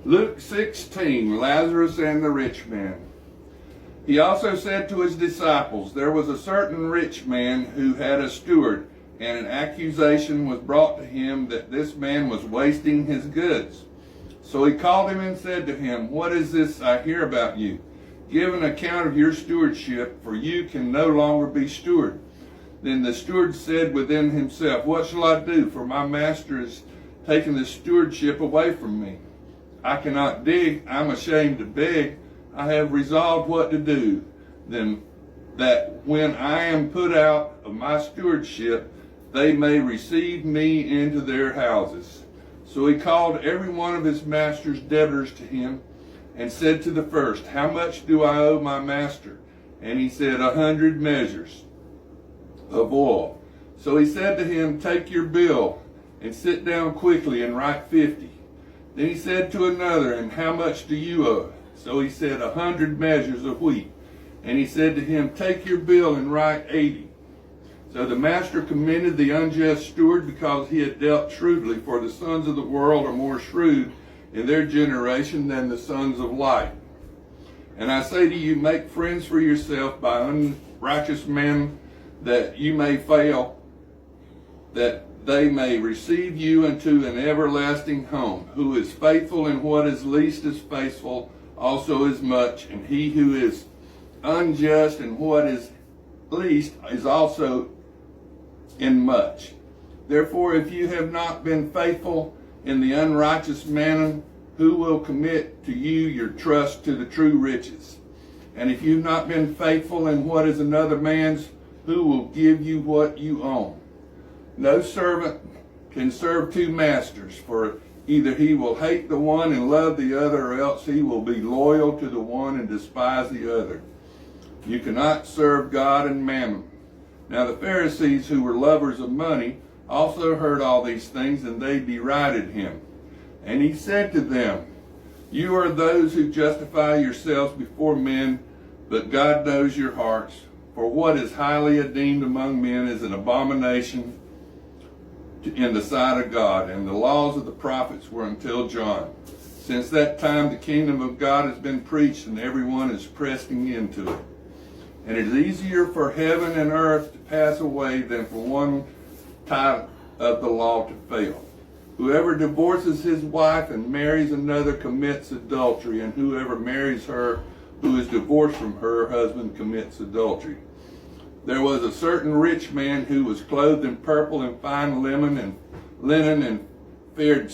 Luke 16, Lazarus and the rich man. He also said to his disciples, there was a certain rich man who had a steward, and an accusation was brought to him that this man was wasting his goods. So he called him and said to him, what is this I hear about you? Give an account of your stewardship, for you can no longer be steward. Then the steward said within himself, what shall I do? For my master has taken the stewardship away from me. I cannot dig, I'm ashamed to beg. I have resolved what to do, then that when I am put out of my stewardship, they may receive me into their houses. So he called every one of his master's debtors to him, and said to the first, how much do I owe my master? And he said, 100 measures of oil. So he said to him, take your bill, and sit down quickly and write 50. Then he said to another, and how much do you owe? So he said, 100 measures of wheat. And he said to him, take your bill and write 80. So the master commended the unjust steward because he had dealt shrewdly, for the sons of the world are more shrewd in their generation than the sons of light. And I say to you, make friends for yourself by unrighteous men, that you may fail, that they may receive you into an everlasting home. Who is faithful in what is least is faithful also is much, and he who is unjust in what is least is also in much. Therefore, if you have not been faithful in the unrighteous mammon, who will commit to you your trust to the true riches? And if you've not been faithful in what is another man's, who will give you what you own? No servant can serve two masters, for either he will hate the one and love the other, or else he will be loyal to the one and despise the other. You cannot serve God and mammon. Now the Pharisees, who were lovers of money, also heard all these things, and they derided him. And he said to them, you are those who justify yourselves before men, but God knows your hearts. For what is highly esteemed among men is an abomination in the sight of God, and the laws of the prophets were until John. Since that time the kingdom of God has been preached, and everyone is pressing into it. And it is easier for heaven and earth to pass away than for one tittle of the law to fail. Whoever divorces his wife and marries another commits adultery, and whoever marries her who is divorced from her husband commits adultery. There was a certain rich man who was clothed in purple and fine linen and fared